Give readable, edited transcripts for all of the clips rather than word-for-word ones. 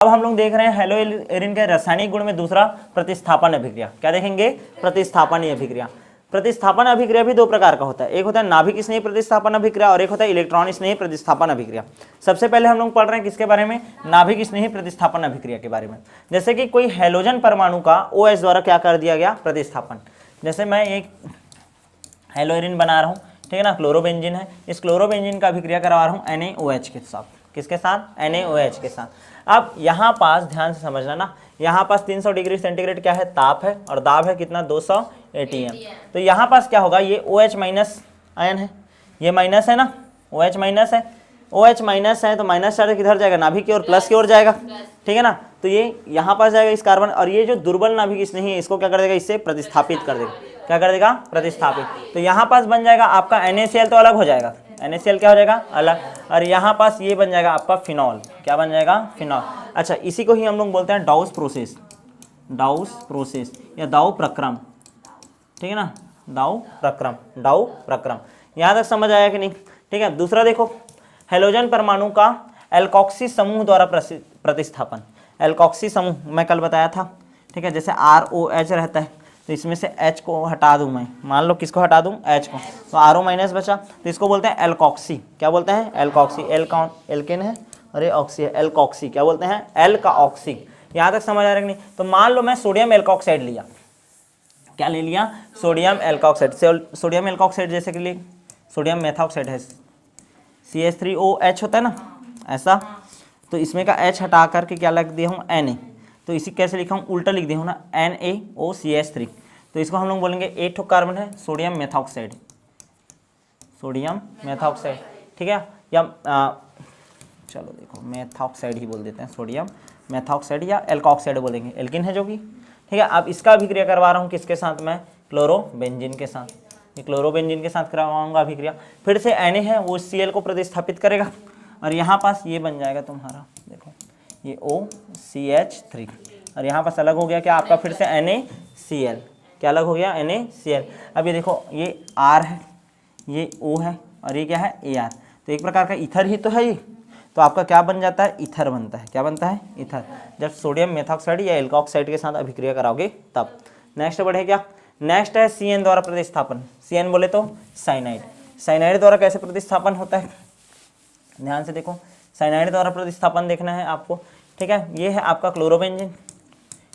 अब हम लोग देख रहे हैं हेलोएरिन के रासायनिक गुण में दूसरा प्रतिस्थापन अभिक्रिया। क्या देखेंगे? प्रतिस्थापन अभिक्रिया। प्रतिस्थापन अभिक्रिया भी दो प्रकार का होता है, एक होता है नाभिक स्नेही प्रतिस्थापन अभिक्रिया और एक होता है इलेक्ट्रॉन स्नेही प्रतिस्थापन अभिक्रिया। सबसे पहले हम लोग पढ़ रहे हैं किसके बारे में? नाभिक स्नेही प्रतिस्थापन अभिक्रिया के बारे में। जैसे कि कोई हेलोजन परमाणु का OH द्वारा क्या कर दिया गया? प्रतिस्थापन। जैसे मैं एक हेलोएरिन बना रहा हूँ, ठीक है ना, क्लोरोबेंजीन है, इस क्लोरोबेंजीन का अभिक्रिया करवा रहा हूँ NaOH के साथ। किसके साथ? NaOH के साथ। अब यहाँ पास ध्यान से समझना ना, यहाँ पास 300 डिग्री सेंटीग्रेड क्या है? ताप है, और दाब है कितना? 200 ATM। तो यहाँ पास क्या होगा? ये OH माइनस आयन है, ये माइनस है ना, OH माइनस है, OH माइनस है तो माइनस चार्ज किधर जाएगा? नाभिक की ओर, प्लस की ओर जाएगा, ठीक है ना। तो ये यहाँ पास जाएगा इस कार्बन, और ये जो दुर्बल नाभिक स्नेही है इसको क्या कर देगा? इससे प्रतिस्थापित कर देगा। क्या कर देगा? प्रतिस्थापित। तो यहाँ पास बन जाएगा आपका NaCl, तो अलग हो जाएगा, NaCl क्या हो जाएगा? अलग। और यहाँ पास ये बन जाएगा आपका फिनॉल। क्या बन जाएगा? फिनॉल। अच्छा, इसी को ही हम लोग बोलते हैं डाउस प्रोसेस, डाउस प्रोसेस या दाउ प्रक्रम, ठीक है ना, दाउ प्रक्रम, दाउ प्रक्रम। यहाँ तक समझ आया कि नहीं? ठीक है। दूसरा देखो, हेलोजन परमाणु का एल्कोक्सी समूह द्वारा प्रतिस्थापन। एल्कोक्सी समूह मैं कल बताया था, ठीक है। जैसे ROH रहता है तो इसमें से H को हटा दूं मैं, मान लो किसको हटा दूं? H को, तो RO माइनस बचा, तो इसको बोलते हैं एल्कोक्सी। क्या बोलते हैं? एल्कोक्सी। एल कौन? एल्केन है और ये ऑक्सी है, एल्कोक्सी। क्या बोलते हैं? एल का ऑक्सी। यहाँ तक समझ आ रहा है कि नहीं? तो मान लो मैं सोडियम एल्कोक्साइड लिया, क्या ले लिया? Sodium alkoxide. सोडियम एल्कोक्साइड जैसे कि लिए सोडियम मेथॉक्साइड है, CH3OH होता है ना, ऐसा। तो इसमें का H हटा करके क्या लिख दिया हूँ? Na। तो इसी कैसे लिखा हूँ? उल्टा लिख दिया हूँ ना, NaOCH3। तो इसको हम लोग बोलेंगे 8 ठो कार्बन है, सोडियम मेथॉक्साइड, सोडियम मेथॉक्साइड, ठीक है। या चलो देखो मेथॉक्साइड ही बोल देते हैं, सोडियम मेथॉक्साइड या एल्कोक्साइड बोलेंगे, एल्किन है जो कि, ठीक है। अब इसका अभिक्रिया करवा रहा हूँ किसके साथ? मैं क्लोरोबेंजीन के साथ। ये क्लोरोबेंजीन के साथ करवाऊंगा अभिक्रिया। फिर से Na है वो Cl को प्रतिस्थापित करेगा, और यहाँ पास ये बन जाएगा तुम्हारा, देखो ये OCH3, और यहाँ पास अलग हो गया क्या आपका? फिर से NaCl। क्या अलग हो गया? NaCl। अब ये देखो, ये R है, ये O है, और ये क्या है? AR। तो एक प्रकार का ईथर ही तो है ये। तो आपका क्या बन जाता है? ईथर बनता है। क्या बनता है? ईथर। जब सोडियम मेथॉक्साइड या एल्कोक्साइड के साथ अभिक्रिया कराओगे तब। नेक्स्ट बढ़े क्या? नेक्स्ट है CN द्वारा प्रतिस्थापन। CN बोले तो साइनाइड। साइनाइड द्वारा कैसे प्रतिस्थापन होता है? ध्यान से देखो, साइनाइड द्वारा प्रतिस्थापन देखना है आपको, ठीक है। ये है आपका क्लोरोबेंजीन।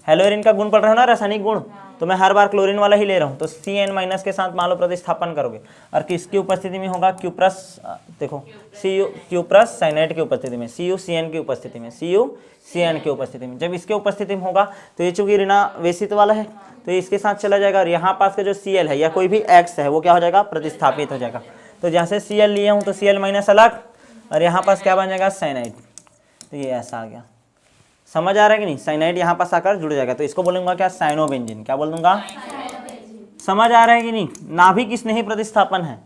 हेलोएरिन का गुण पढ़ रहे हो ना, रासायनिक गुण, तो मैं हर बार क्लोरीन वाला ही ले रहा हूँ। तो CN माइनस के साथ मान लो प्रतिस्थापन करोगे, और किसकी उपस्थिति में होगा? क्यूप्रस, देखो क्यूप्रस साइनाइड की उपस्थिति में, CuCN की उपस्थिति में, CuCN की उपस्थिति में। जब इसके उपस्थिति में होगा तो ये चूंकि ऋणावेशित वाला है तो ये इसके साथ चला जाएगा, और यहाँ पास का जो Cl है या कोई भी X है वो क्या हो जाएगा? प्रतिस्थापित हो जाएगा। तो जैसे Cl लिए हूँ तो Cl माइनस अलग, और यहाँ पास क्या बन जाएगा? साइनाइड। तो ये ऐसा आ गया। समझ आ रहा है कि नहीं? साइनाइड यहाँ पास आकर जुड़ जाएगा, तो इसको बोलूंगा क्या? साइनोबेंजीन। क्या बोल दूंगा? समझ आ रहा है कि नहीं? नाभिक स्नेही प्रतिस्थापन है,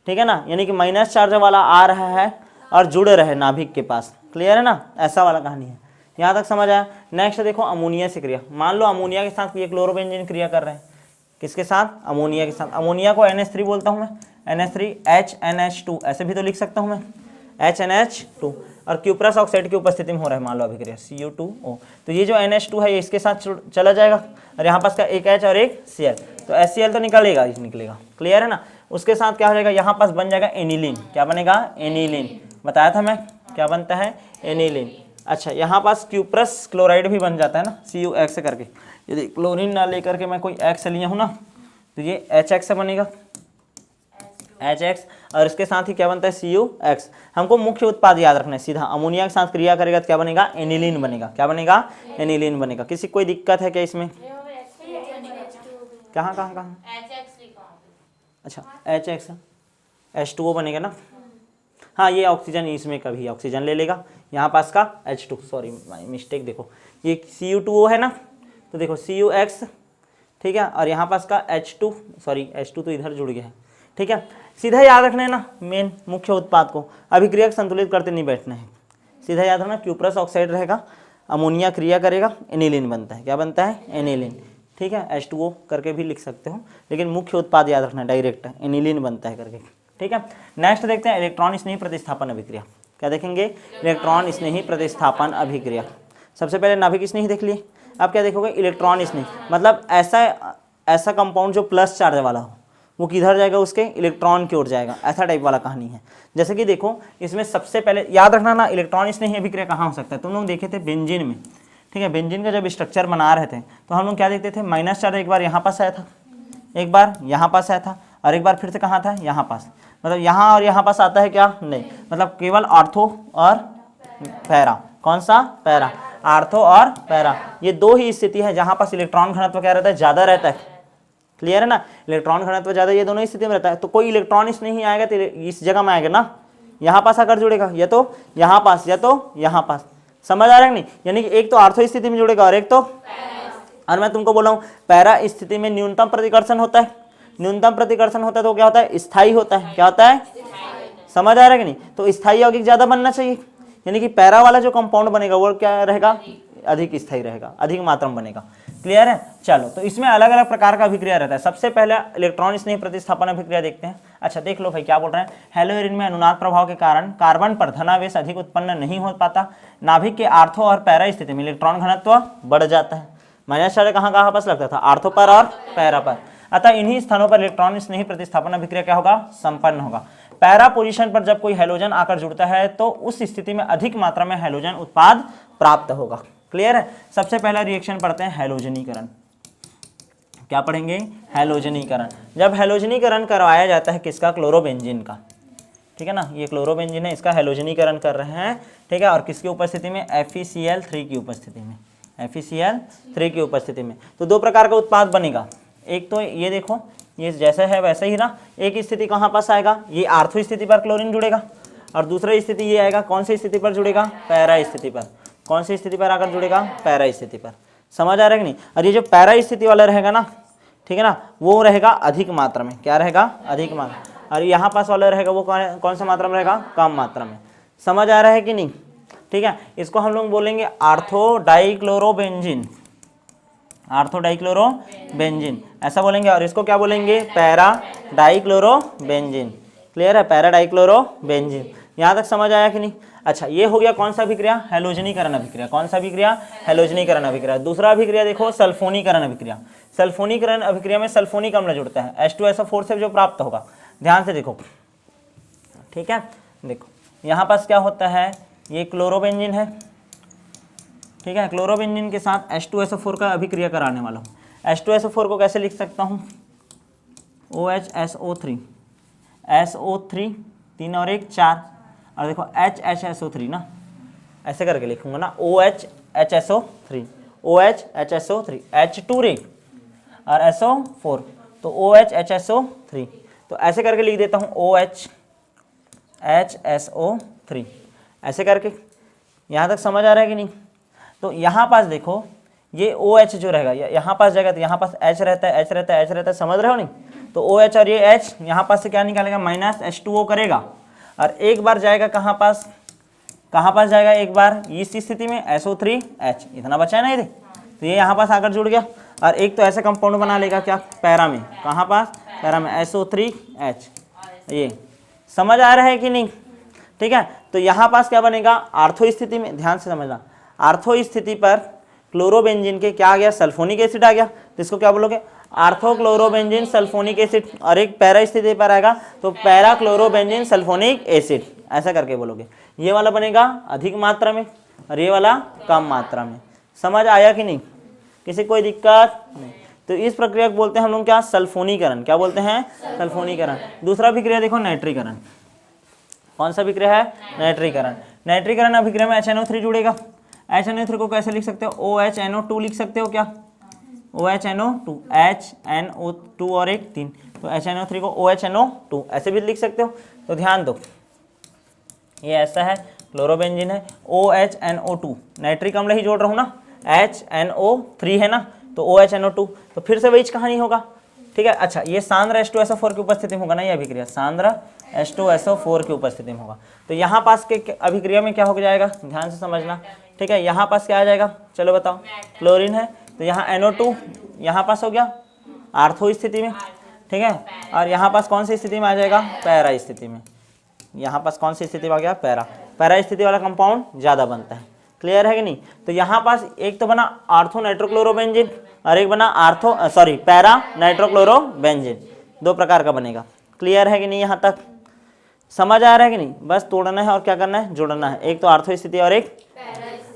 ठीक है ना, यानी कि माइनस चार्ज वाला आ रहा है और जुड़ रहे नाभिक के पास। क्लियर है ना? ऐसा वाला कहानी है। यहाँ तक समझ आया? नेक्स्ट देखो, अमोनिया से क्रिया। मान लो अमोनिया के साथ ये क्लोरोबेंजीन क्रिया कर रहे हैं, किसके साथ? अमोनिया के साथ। अमोनिया को NH3 बोलता हूँ मैं, NH3HNH2 ऐसे भी तो लिख सकता हूँ मैं, HNH2। और क्यूप्रस ऑक्साइड की उपस्थिति में हो रहा है मान लो अभिक्रिया, Cu2O। तो ये जो NH2 है ये इसके साथ चला जाएगा, और यहाँ पास का एक H और एक Cl, तो HCl तो निकलेगा ही निकलेगा। क्लियर है ना? उसके साथ क्या हो जाएगा? यहाँ पास बन जाएगा एनिलीन। क्या बनेगा? एनिलीन। बताया था मैं क्या बनता है? एनिलीन। अच्छा, यहाँ पास क्यूप्रस क्लोराइड भी बन जाता है ना, CuX करके। यदि क्लोरीन ना लेकर के मैं कोई X लिया हूँ ना, तो ये HX से बनेगा, HX, और इसके साथ ही क्या बनता है? CuX। हमको मुख्य उत्पाद याद रखना है, सीधा अमोनिया के साथ क्रिया करेगा तो क्या बनेगा? एनिलीन बनेगा। क्या बनेगा? एनिलीन बनेगा। किसी कोई दिक्कत है क्या इसमें? कहाँ कहाँ कहाँ? अच्छा, HX, H2O बनेगा ना। हाँ, ये ऑक्सीजन इसमें कभी ऑक्सीजन ले लेगा, यहाँ पास का H2, सॉरी मिस्टेक, देखो ये Cu2O है ना, तो देखो CuX, ठीक है, और यहाँ पास का H2, सॉरी H2 तो इधर जुड़ गया है, ठीक है। सीधा याद रखना है ना, मेन मुख्य उत्पाद को अभिक्रिया संतुलित करते नहीं बैठना है। सीधा याद रखना, क्यूप्रस ऑक्साइड रहेगा, अमोनिया क्रिया करेगा, एनिलीन बनता है। क्या बनता है? एनिलीन, ठीक है। H2O करके भी लिख सकते हो, लेकिन मुख्य उत्पाद याद रखना, डायरेक्ट एनिलीन बनता है करके, ठीक है। नेक्स्ट देखते हैं इलेक्ट्रॉन स्नेही प्रतिस्थापन अभिक्रिया। क्या देखेंगे? इलेक्ट्रॉन स्नेही प्रतिस्थापन अभिक्रिया। सबसे पहले नाभिक स्नेही देख लिए, अब क्या देखोगे, इलेक्ट्रॉन स्नेही, मतलब ऐसा कंपाउंड जो प्लस चार्ज वाला हो वो किधर जाएगा, उसके इलेक्ट्रॉन की ओर जाएगा, ऐसा टाइप वाला कहानी है। जैसे कि देखो इसमें सबसे पहले याद रखना ना, इलेक्ट्रॉन स्नेही अभिक्रिया कहाँ हो सकता है, तुम लोग देखे थे बेंजीन में, ठीक है, बेंजीन का जब स्ट्रक्चर बना रहे थे तो हम लोग क्या देखते थे, माइनस चार्ज एक बार यहाँ पास आया था, एक बार यहाँ पास आया था, और एक बार फिर से कहाँ था, यहाँ पास, मतलब यहाँ और यहाँ पास आता है क्या, नहीं, मतलब केवल आर्थो और पैरा, कौन सा, पैरा, आर्थो और पैरा, ये दो ही स्थिति है जहाँ पास इलेक्ट्रॉन घनत्व क्या रहता है, ज़्यादा रहता है। क्लियर है ना, इलेक्ट्रॉन घनत्व ज़्यादा ये दोनों ही स्थिति में रहता है। तो कोई इलेक्ट्रॉन इस नहीं आएगा तो इस जगह में आएगा ना, यहाँ पास आकर जुड़ेगा, या तो यहाँ पास या तो यहाँ पास, समझ आ रहा है नहीं, यानी कि एक तो आर्थो स्थिति में जुड़ेगा और एक तो, और मैं तुमको बोल रहा हूँ पैरा स्थिति में न्यूनतम प्रतिकर्षण होता है, न्यूनतम प्रतिकर्षण होता है तो क्या होता है, स्थायी होता है, क्या होता है, समझ आ रहा है कि नहीं, तो स्थायी यौगिक ज्यादा बनना चाहिए, यानी कि पैरा वाला जो कंपाउंड बनेगा वो क्या रहेगा, अधिक स्थायी रहेगा, अधिक मात्रा में बनेगा। क्लियर है, चलो तो इसमें अलग अलग प्रकार का अभिक्रिया रहता है। सबसे पहले इलेक्ट्रॉन स्नेही प्रतिस्थापन अभिक्रिया देखते हैं। अच्छा देख लो भाई क्या बोल रहे हैं, हेलोएरिन में अनुनाद प्रभाव के कारण कार्बन पर धनावेश अधिक उत्पन्न नहीं हो पाता, नाभिक के आर्थो और पैरा स्थिति में इलेक्ट्रॉन घनत्व बढ़ जाता है। माइनस चार्ज कहाँ कहाँ पास लगता था, आर्थो पर और पैरा पर, अतः इन्हीं स्थानों पर इलेक्ट्रॉन स्नेही प्रतिस्थापन अभिक्रिया क्या होगा, संपन्न होगा। पैरा पोजीशन पर जब कोई हैलोजन आकर जुड़ता है तो उस स्थिति में अधिक मात्रा में हैलोजन उत्पाद प्राप्त होगा। क्लियर है, सबसे पहला रिएक्शन पढ़ते हैं हैलोजनीकरण। क्या पढ़ेंगे, हैलोजनीकरण। जब हैलोजनीकरण करवाया जाता है किसका, क्लोरोबेंजीन का, ठीक है ना, ये क्लोरोबेंजीन है, इसका हैलोजनीकरण कर रहे हैं, ठीक है, और किसकी उपस्थिति में, FeCl3 की उपस्थिति में, FeCl3 की उपस्थिति में। तो दो प्रकार का उत्पाद बनेगा, एक तो ये देखो, ये जैसा है वैसा ही ना, एक स्थिति कहाँ पास आएगा, ये आर्थो स्थिति पर क्लोरीन जुड़ेगा, और दूसरा स्थिति ये आएगा, कौन सी स्थिति पर जुड़ेगा, पैरा स्थिति पर, कौन सी स्थिति पर आकर जुड़ेगा, पैरा स्थिति पर। समझ आ रहा है कि नहीं, और ये जो पैरा स्थिति वाला रहेगा ना, ठीक है ना, वो रहेगा अधिक मात्रा में, क्या रहेगा, अधिक मात्रा, और यहाँ पास वाला रहेगा वो कौन सा मात्रा में रहेगा, कम मात्रा में। समझ आ रहा है कि नहीं, ठीक है, इसको हम लोग बोलेंगे आर्थो डाइक्लोरोबेंजीन, आर्थो डाइक्लोरोबेंजीन ऐसा बोलेंगे, और इसको क्या बोलेंगे, पैरा डाइक्लोरोबेंजीन। क्लियर है, पैरा डाइक्लोरोबेंजीन, यहाँ तक समझ आया कि नहीं। अच्छा ये हो गया कौन सा अभिक्रिया, हैलोजनीकरण अभिक्रिया, कौन सा अभिक्रिया, हैलोजनीकरण अभिक्रिया। दूसरा अभिक्रिया देखो सल्फोनीकरण अभिक्रिया। सल्फोनीकरण अभिक्रिया में सल्फोनिक अम्ल जुड़ता है, H2SO4 से जो प्राप्त होगा, ध्यान से देखो, ठीक है, देखो यहाँ पास क्या होता है, ये क्लोरोबेंजीन है, ठीक है, क्लोरोबेंजीन के साथ H2SO4 का अभिक्रिया कराने वाला हूँ। H2SO4 को कैसे लिख सकता हूँ, OHSO3, SO3 3 और 1 4, और देखो HHSO3 ना, ऐसे करके लिखूंगा ना, OHHSO3, OHHSO3, H2 रे और SO4, तो OHHSO3, तो ऐसे करके लिख देता हूँ OHHSO3, ऐसे करके। यहाँ तक समझ आ रहा है कि नहीं। तो यहाँ पास देखो ये OH जो रहेगा यहाँ पास जाएगा तो यहाँ पास H रहता है, H रहता है, H रहता है, समझ रहे हो नहीं। तो OH और ये H यहाँ पास से क्या निकालेगा, माइनस H2O करेगा, और एक बार जाएगा कहाँ पास जाएगा, एक बार इस स्थिति में SO3H, इतना बचा है ना ये, तो ये यहाँ पास आकर जुड़ गया, और एक तो ऐसा कंपाउंड बना लेगा क्या, पैरा में, कहाँ पास, पैरा में SO3H, ये समझ आ रहा है कि नहीं, ठीक है। तो यहाँ पास क्या बनेगा, आर्थो स्थिति में, ध्यान से समझना, आर्थो स्थिति पर क्लोरोबेंजीन के क्या आ गया, सल्फोनिक एसिड आ गया, तो इसको क्या बोलोगे, आर्थो क्लोरोबेंजीन सल्फोनिक एसिड, और एक पैरा स्थिति पर आएगा तो पैरा क्लोरोबेंजीन सल्फोनिक एसिड, ऐसा करके बोलोगे। ये वाला बनेगा अधिक मात्रा में और ये वाला कम मात्रा में। समझ आया कि नहीं, किसी कोई दिक्कत नहीं। तो इस प्रक्रिया को बोलते हैं हम लोग क्या, सल्फोनीकरण। क्या बोलते हैं, सल्फोनीकरण। दूसरा अभिक्रिया देखो नाइट्रीकरण। कौन सा अभिक्रिया है, नाइट्रीकरण। नाइट्रीकरण अभिक्रिया में HNO3 जुड़ेगा। HNO3 को कैसे लिख सकते हो, OHNO2 लिख सकते हो क्या, OHNO2, HNO2 और एक 3, तो HNO3 को OHNO2 ऐसे भी लिख सकते हो। तो ध्यान दो, ये ऐसा है, क्लोरोबेंजीन है, OHNO2, नाइट्रिक अम्ल ही जोड़ रहा हूँ ना, HNO3 है ना, तो OHNO2, तो फिर से वही कहानी होगा, ठीक है। अच्छा ये सांद्र H2SO4 की उपस्थिति में होगा ना, ये अभिक्रिया सांद्र H2SO4 की उपस्थिति में होगा। तो यहाँ पास के अभिक्रिया में क्या हो जाएगा, ध्यान से समझना, ठीक है। यहाँ पास क्या आ जाएगा, चलो बताओ, क्लोरीन है, तो यहाँ NO2 यहाँ पास हो गया आर्थो स्थिति में, ठीक है, और यहाँ पास कौन सी स्थिति में आ जाएगा, पैरा स्थिति में। यहाँ पास कौन सी स्थिति में आ गया, पैरा। पैरा स्थिति वाला कंपाउंड ज़्यादा बनता है, क्लियर है कि नहीं। तो यहाँ पास एक तो बना आर्थो नाइट्रोक्लोरोबेंजीन और एक बना पैरा नाइट्रोक्लोरोबेंजीन, दो प्रकार का बनेगा। क्लियर है कि नहीं, यहाँ तक समझ आ रहा है कि नहीं। बस तोड़ना है और क्या करना है, जोड़ना है। एक तो आर्थो स्थिति और एक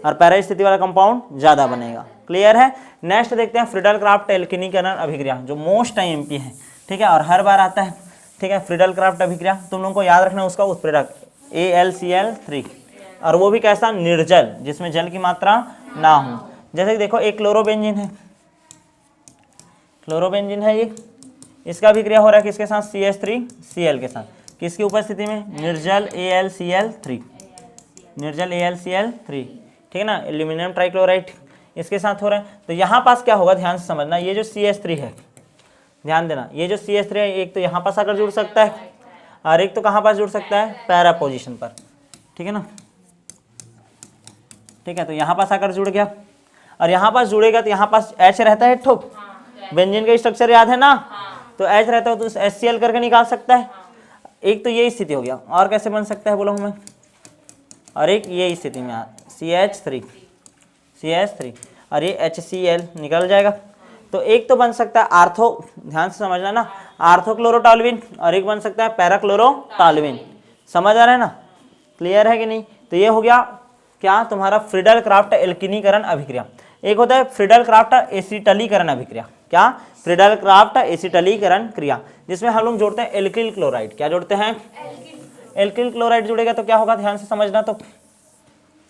पैरा स्थिति वाला कंपाउंड ज्यादा बनेगा। क्लियर है। नेक्स्ट देखते हैं फ्रीडल क्राफ्ट एल्किनीकरण अभिक्रिया, जो मोस्ट IMP है, ठीक है, और हर बार आता है, ठीक है। फ्रीडल क्राफ्ट अभिक्रिया तुम लोगों को याद रखना है, उसका उत्प्रेरक AlCl3, और वो भी कैसा, निर्जल, जिसमें जल की मात्रा ना हो। जैसे कि देखो एक क्लोरोबेंजीन है, क्लोरोबेंजीन है ये, इसका अभिक्रिया हो रहा है किसके साथ, CH3Cl के साथ, किसकी उपस्थिति में, निर्जल AlCl3, निर्जल AlCl3, ठीक है ना, एल्यूमिनियम ट्राइक्लोराइड इसके साथ हो रहा है। तो यहाँ पास क्या होगा, ध्यान से समझना, ये जो CH3 है, ध्यान देना, ये जो CH3 है एक तो यहाँ पास आकर जुड़ सकता है और एक तो कहाँ पास जुड़ सकता है, पैरा पोजीशन पर, ठीक है ना, ठीक है। तो यहाँ पास आकर जुड़ गया और यहाँ पास जुड़ेगा तो यहाँ पास H रहता है ठोक, बेंजीन का स्ट्रक्चर याद है ना, तो H रहता है तो HCl करके निकाल सकता है। एक तो ये स्थिति हो गया, और कैसे बन सकता है बोलो हमें, और एक ये स्थिति में CH3 और ये HCl निकल जाएगा। तो एक तो बन सकता है आर्थो, ध्यान से समझना ना, आर्थोक्लोरोटॉल्विन, और एक बन सकता है पैराक्लोरोटॉल्विन। समझ आ रहा है ना, क्लियर है कि नहीं। तो ये हो गया क्या, तुम्हारा फ्रीडल क्राफ्ट एल्किनीकरण अभिक्रिया। एक होता है फ्रीडल क्राफ्ट एसिटलीकरण अभिक्रिया, क्या, फ्रीडल क्राफ्ट एसिटलीकरण क्रिया, जिसमें हम लोग जोड़ते हैं एल्किल क्लोराइड। क्या जोड़ते हैं, एल्किल क्लोराइड जुड़ेगा तो क्या होगा, ध्यान से समझना। तो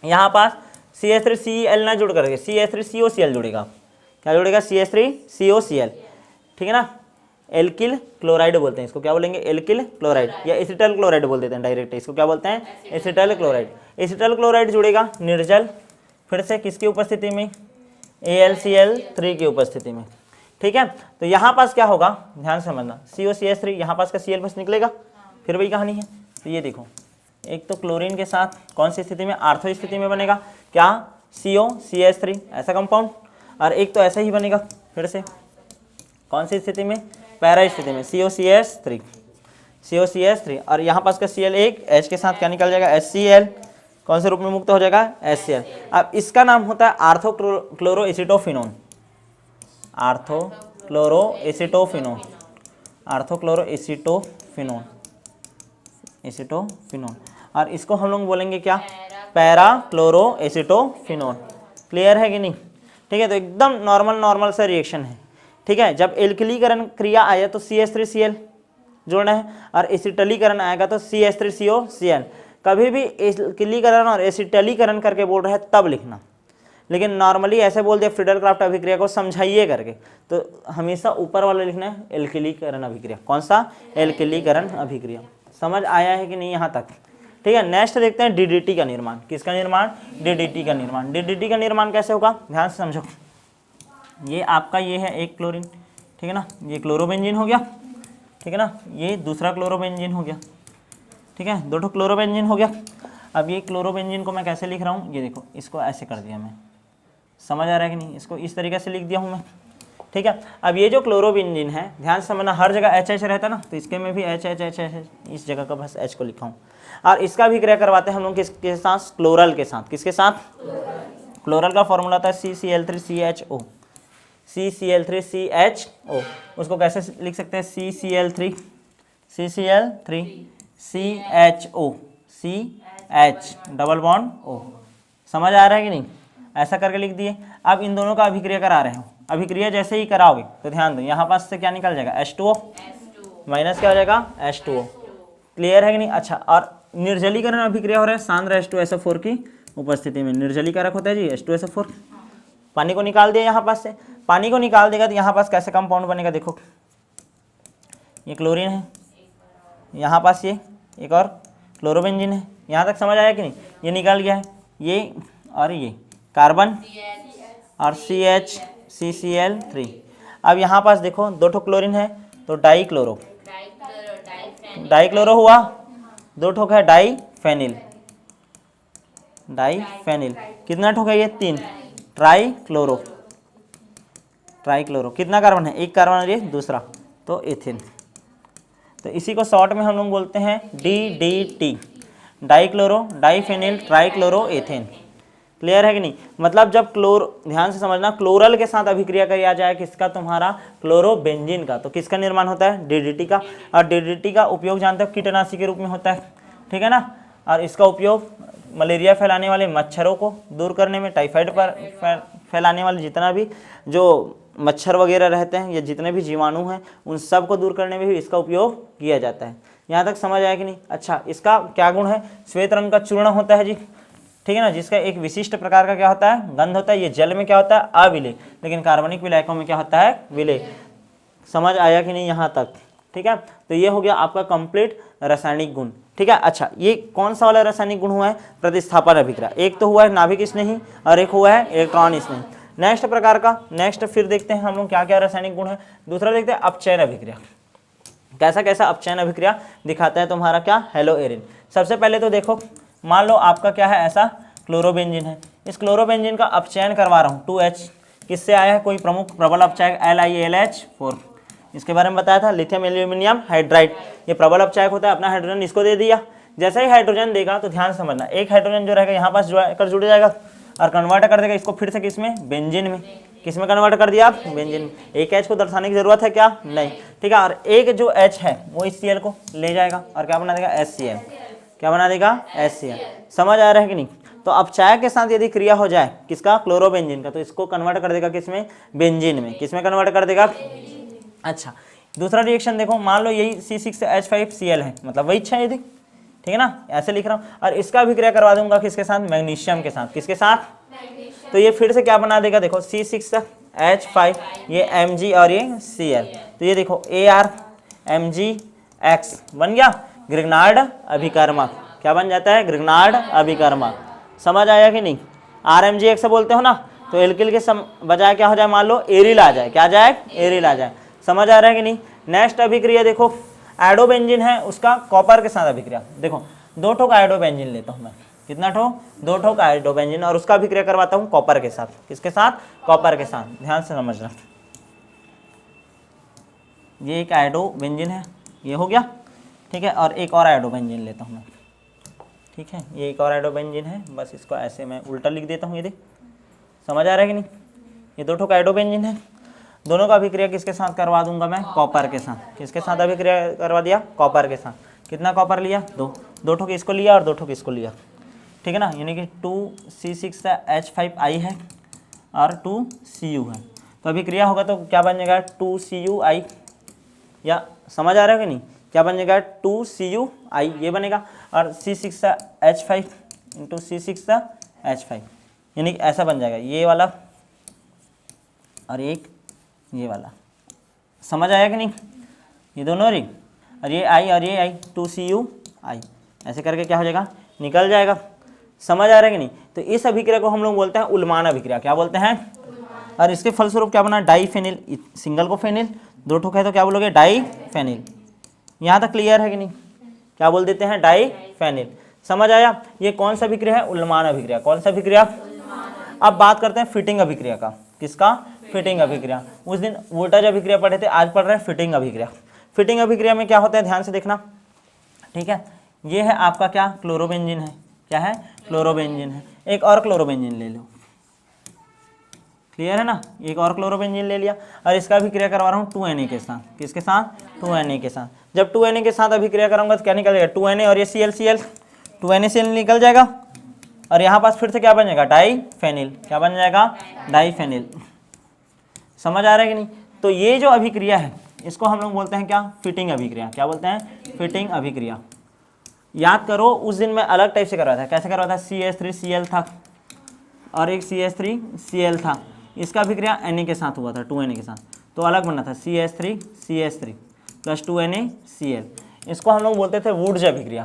यहाँ पास CH3Cl ना जुड़ करके CH3COCl जुड़ेगा। क्या जुड़ेगा, CH3COCl, ठीक है ना। एल्किल क्लोराइड बोलते हैं इसको, क्या बोलेंगे, एल्किल क्लोराइड, या एसिटल क्लोराइड बोल देते हैं डायरेक्ट, इसको क्या बोलते हैं, एसिटल क्लोराइड। एसिटल क्लोराइड जुड़ेगा निर्जल, फिर से किसकी उपस्थिति में, AlCl3 की उपस्थिति में, ठीक है। तो यहाँ पास क्या होगा, ध्यान से समझना, COCH3, यहाँ पास का Cl बस निकलेगा, फिर वही कहानी है। तो ये देखो, एक तो क्लोरीन के साथ कौन सी स्थिति में, आर्थो स्थिति में बनेगा, क्या, COCH3 ऐसा कंपाउंड, और एक तो ऐसा ही बनेगा फिर से कौन सी स्थिति में, पैरा स्थिति में, COCH3, और यहाँ पास का Cl एक H के साथ क्या निकल जाएगा, HCl, कौन से रूप में मुक्त हो जाएगा, HCl। अब इसका नाम होता है आर्थोक्लोरोएसिटोफिनोन, एसिटोफिनोन, और इसको हम लोग बोलेंगे क्या, पैराक्लोरोएसिटोफिनोन। क्लियर है कि नहीं, ठीक है। तो एकदम नॉर्मल सा रिएक्शन है, ठीक है। जब एल्किलीकरण क्रिया आया तो CH3Cl जोड़ना है, और एसिटलीकरण आएगा तो CH3COCl। कभी भी एल्किलीकरण और एसिटलीकरण करके बोल रहे हैं तब लिखना, लेकिन नॉर्मली ऐसे बोल दिया फ्रीडल क्राफ्ट अभिक्रिया को समझाइए करके, तो हमेशा ऊपर वाला लिखना है एल्किलीकरण अभिक्रिया। कौन सा, एल्किलीकरण अभिक्रिया। समझ आया है कि नहीं यहाँ तक, ठीक है। नेक्स्ट देखते हैं DDT का निर्माण। किसका निर्माण, DDT का निर्माण। DDT का निर्माण कैसे होगा, ध्यान से समझो। ये आपका ये है एक क्लोरीन, ठीक है ना, ये क्लोरोबेंजीन हो गया, ठीक है ना, ये दूसरा क्लोरोबेंजीन हो गया, ठीक है, दो क्लोरोबेंजीन हो गया। अब ये क्लोरोबेंजीन को मैं कैसे लिख रहा हूँ, ये देखो, इसको ऐसे कर दिया मैं, समझ आ रहा है कि नहीं, इसको इस तरीके से लिख दिया हूँ मैं, ठीक है। अब ये जो क्लोरोबेंजीन है, ध्यान से समझना, हर जगह HH रहता है ना, तो इसके में भी HH, इस जगह का बस H को लिखा हूँ। और इसका भी क्रिया करवाते हैं हम लोग किसके साथ, क्लोरल के साथ। किसके साथ, क्लोरल का फॉर्मूला होता है CCl3CHO, CCl3CHO। उसको कैसे लिख सकते हैं, CCl3CHO, CH double bond O। समझ आ रहा है कि नहीं, ऐसा करके लिख दिए। अब इन दोनों का अभिक्रिया करा रहे हो, अभिक्रिया जैसे ही कराओगे तो ध्यान दो, यहाँ पास से क्या निकल जाएगा, H2O, माइनस क्या हो जाएगा, H2O। क्लियर है कि नहीं। अच्छा, और निर्जलीकरण अभिक्रिया हो रहा है सांद्र H2SO4 की उपस्थिति में। निर्जलीकारक होता है जी H2SO4। पानी को निकाल दिया, यहाँ पास से पानी को निकाल देगा तो यहाँ पास कैसे कंपाउंड बनेगा, देखो, ये क्लोरीन है, यहाँ पास ये एक और क्लोरोबेंजीन है। यहाँ तक समझ आया कि नहीं, ये निकल गया है, ये और ये कार्बन और CH CCl3। अब यहाँ पास देखो, दो ठो क्लोरीन है तो डाइक्लोरो हुआ, दो ठोक है डाइफेनिल, कितना ठोक है ये, 3, ट्राइक्लोरो, कितना कार्बन है, एक कार्बन है ये दूसरा, तो एथिन। तो इसी को शॉर्ट में हम लोग बोलते हैं DDT, dichloro diphenyl trichloro ethane. Clear है कि नहीं? मतलब जब ध्यान से समझना, क्लोरल के साथ अभिक्रिया किया जाए किसका, तुम्हारा क्लोरोबेंजीन का, तो किसका निर्माण होता है, डीडीटी का। और डीडीटी का उपयोग जानते हो कीटनाशी के रूप में होता है, ठीक है ना। और इसका उपयोग मलेरिया फैलाने वाले मच्छरों को दूर करने में, टाइफाइड पर फैलाने वाले जितना भी जो मच्छर वगैरह रहते हैं या जितने भी जीवाणु हैं उन सब को दूर करने में भी इसका उपयोग किया जाता है। यहाँ तक समझ आया कि नहीं? अच्छा, इसका क्या गुण है, श्वेत रंग का चूर्ण होता है जी, ठीक है ना, जिसका एक विशिष्ट प्रकार का क्या होता है, गंध होता है। ये जल में क्या होता है, अविलेय, लेकिन कार्बनिक विलायकों में क्या होता है, विलेय। समझ आया कि नहीं यहाँ तक? ठीक है, तो ये हो गया आपका कंप्लीट रासायनिक गुण, ठीक है। अच्छा, ये कौन सा वाला रासायनिक गुण हुआ है, प्रतिस्थापन अभिक्रिया। एक तो हुआ है नाभिक स्नेही और एक हुआ है इलेक्ट्रॉन स्नेही। नेक्स्ट प्रकार का, नेक्स्ट फिर देखते हैं हम लोग क्या क्या रासायनिक गुण है। दूसरा देखते हैं अपचयन अभिक्रिया, कैसा कैसा अपचयन अभिक्रिया दिखाता है तुम्हारा क्या, हेलोएरिन। सबसे पहले तो देखो, मान लो आपका क्या है, ऐसा क्लोरोबेंजीन है, इस क्लोरोबेंजीन का अपचयन करवा रहा हूँ 2H, किससे आया है, कोई प्रमुख प्रबल अपचायक LiAlH4, इसके बारे में बताया था, लिथियम एल्यूमिनियम हाइड्राइड, ये प्रबल अपचायक होता है। अपना हाइड्रोजन इसको दे दिया, जैसे ही हाइड्रोजन देगा तो ध्यान समझना, एक हाइड्रोजन जो रहेगा यहाँ पास जुड़ जाएगा और कन्वर्ट कर देगा इसको फिर से किसमें, बेंजीन में। किसमें कन्वर्ट कर दिया आप, बेंजीन में। एक H को दर्शाने की जरूरत है क्या, नहीं, ठीक है। और एक जो H है वो इस Cl को ले जाएगा और क्या बना देगा, HCl, क्या बना देगा, HCl। समझ आ रहा है कि नहीं? तो अपचायक के साथ यदि क्रिया हो जाए किसका, क्लोरोबेंजीन का, तो इसको कन्वर्ट कर देगा किसमें, बेंजीन में। किसमें कन्वर्ट कर देगा? अच्छा, दूसरा रिएक्शन देखो, मान लो यही C6H5Cl है, मतलब वही इच्छा है यदि, ठीक है ना, ऐसे लिख रहा हूँ। और इसका अभिक्रिया करवा दूंगा किसके साथ, मैग्नीशियम के साथ। किसके साथ, तो ये फिर से क्या बना देगा, देखो C6H5, ये Mg और ये Cl, तो ये देखो ArMgX बन गया, ग्रिग्नार्ड अभिकर्मक। क्या बन जाता है, ग्रिग्नार्ड अभिकर्मक। समझ आया कि नहीं? RMgX बोलते हो ना, तो एल्किल के बजाय क्या हो जाए, मान लो एरिल आ जाए, क्या आ जाए, एरिल आ जाए। समझ आ रहा है कि नहीं? नेक्स्ट अभिक्रिया देखो, आयोडोबेंजीन है, उसका कॉपर के साथ अभिक्रिया। देखो 2 ठोक आयोडोबेंजीन लेता हूँ मैं, कितना ठोक, 2 ठोक आयोडोबेंजीन, और उसका अभिक्रिया करवाता हूँ कॉपर के साथ। किसके साथ, कॉपर के साथ। ध्यान से समझना, ये एक आयोडोबेंजीन है, ये हो गया, ठीक है। और एक और आयोडोबेंजीन लेता हूँ मैं, ठीक है, ये एक और आयोडोबेंजीन है, बस इसको ऐसे मैं उल्टा लिख देता हूँ। ये देख, समझ आ रहा है कि नहीं? ये 2 ठोक आयोडोबेंजीन है, दोनों का अभिक्रिया किसके साथ करवा दूंगा मैं, कॉपर के साथ। किसके साथ अभिक्रिया करवा दिया, कॉपर के साथ। कितना कॉपर लिया, 2 ठोक इसको लिया और 2 ठोक इसको लिया, ठीक है ना। यानी कि 2C6H5I है और 2Cu है, तो अभिक्रिया होगा तो क्या बन जाएगा, 2Cui, या समझ आ रहा है कि नहीं, क्या बन जाएगा, 2Cui ये बनेगा, और C6H5 इंटू C6H5, यानी कि ऐसा बन जाएगा, ये वाला और एक ये वाला। समझ आया कि नहीं? ये दोनों रिंग, और ये आई और ये आई, 2Cui, ऐसे करके क्या हो जाएगा, निकल जाएगा। समझ आ रहा है कि नहीं? तो इस अभिक्रिया को हम लोग बोलते हैं उल्मान अभिक्रिया। क्या बोलते हैं? और इसके फलस्वरूप क्या बना, डाईफेनिल, सिंगल को फेनिल, 2 ठोक है तो क्या बोलोगे, डाईफेनिल। यहाँ तक क्लियर है कि नहीं? क्या बोल देते हैं, डाईफेनिल। समझ आया? ये कौन सा अभिक्रिया है, उल्मान अभिक्रिया। कौन सा अभिक्रिया? अब बात करते हैं फिटिंग अभिक्रिया का। किसका? फिटिंग अभिक्रिया। उस दिन वोल्टेज अभिक्रिया पढ़े थे, आज पढ़ रहे हैं फिटिंग अभिक्रिया। फिटिंग अभिक्रिया में क्या होता है, ध्यान से देखना, ठीक है। ये है आपका क्या, क्लोरोबेंजीन है। क्या है, क्लोरोबेंजीन है। एक और क्लोरोबेंजीन ले लो, क्लियर है ना, एक और क्लोरोबेंजीन ले लिया, और इसका अभिक्रिया करवा रहा हूँ 2Na के साथ। किसके साथ? 2Na के साथ। जब 2Na के साथ अभिक्रिया करूंगा तो क्या निकल जाएगा, 2Na और ये ClCl, 2NaCl निकल जाएगा, और यहाँ पास फिर से क्या बन जाएगा, डाईफेनिल। क्या बन जाएगा, डाईफेनिल। समझ आ रहा है कि नहीं? तो ये जो अभिक्रिया है इसको हम लोग बोलते हैं क्या, फिटिंग अभिक्रिया। क्या बोलते हैं, फिटिंग अभिक्रिया। याद करो उस दिन मैं अलग टाइप से करवाया था। कैसे करवाया था, CH3Cl था और एक CH3Cl था, इसका अभिक्रिया Na के साथ हुआ था, 2Na के साथ, तो अलग बनना था, CH3CH3 प्लस 2NaCl। इसको हम लोग बोलते थे वुड्स अभिक्रिया।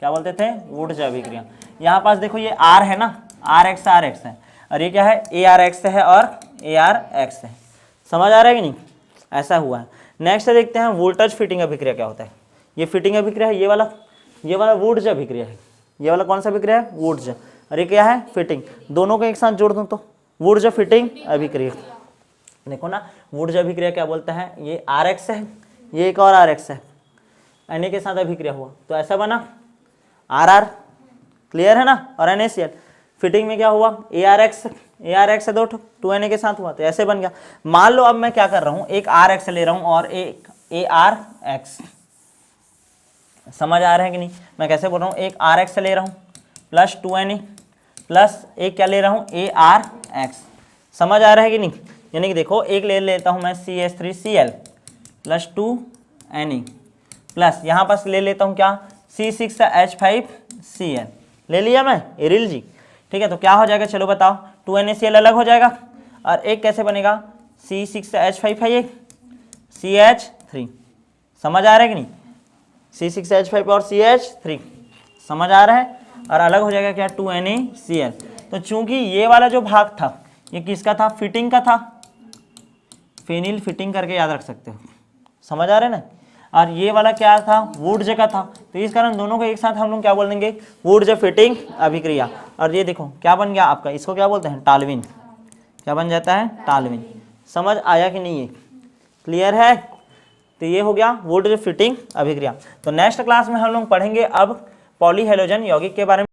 क्या बोलते थे, वुड्स अभिक्रिया। यहाँ पास देखो ये R है ना, RX है, और ये क्या है, ARX है और ARX है। समझ आ रहा है कि नहीं? ऐसा हुआ है। नेक्स्ट देखते हैं वोल्टेज फिटिंग अभिक्रिया क्या होता है। ये फिटिंग अभिक्रिया है, ये वाला वुड्स अभिक्रिया है। ये वाला कौन सा अभिक्रिया है, वुड्स। और ये क्या है, फिटिंग। दोनों को एक साथ जोड़ दूं तो वुड्स फिटिंग अभिक्रिया। देखो ना, वुड्स अभिक्रिया क्या बोलता है, ये RX है, ये एक और RX है, Na के साथ अभिक्रिया हुआ तो ऐसा बना RR। क्लियर है ना, और NaCl। फिटिंग में क्या हुआ, ए आर एक्स है 2Na के साथ हुआ, तो ऐसे बन गया। मान लो अब मैं क्या कर रहा हूँ, एक आर एक्स ले रहा हूँ और एक ए आर एक्स, समझ आ रहा है कि नहीं। मैं कैसे बोल रहा हूँ, एक आर एक्स ले रहा हूँ प्लस 2Na प्लस एक क्या ले रहा हूँ, ए आर एक्स, समझ आ रहा है कि नहीं। यानी कि देखो एक ले लेता हूँ मैं CH3Cl प्लस 2Na प्लस यहाँ पास ले लेता हूँ क्या, C6H5Cl ले लिया मैं एरिल जी, ठीक है। तो क्या हो जाएगा, चलो बताओ, 2NaCl अलग हो जाएगा और एक कैसे बनेगा, C6H5 है ये CH3, समझ आ रहा है कि नहीं, C6H5 और CH3 समझ आ रहा है, और अलग हो जाएगा क्या, 2NaCl। तो चूंकि ये वाला जो भाग था ये किसका था, फिटिंग का था, फेनिल फिटिंग करके याद रख सकते हो, समझ आ रहा है ना। और ये वाला क्या था, वुड्स का था, तो इस कारण दोनों को एक साथ हम लोग क्या बोल देंगे, वुड्स फिटिंग अभिक्रिया। और ये देखो क्या बन गया आपका, इसको क्या बोलते हैं, टाल्विन, क्या बन जाता है, टाल्विन। समझ आया कि नहीं, ये क्लियर है। तो ये हो गया वुड्स फिटिंग अभिक्रिया। तो नेक्स्ट क्लास में हम लोग पढ़ेंगे अब पॉलीहेलोजन यौगिक के बारे में।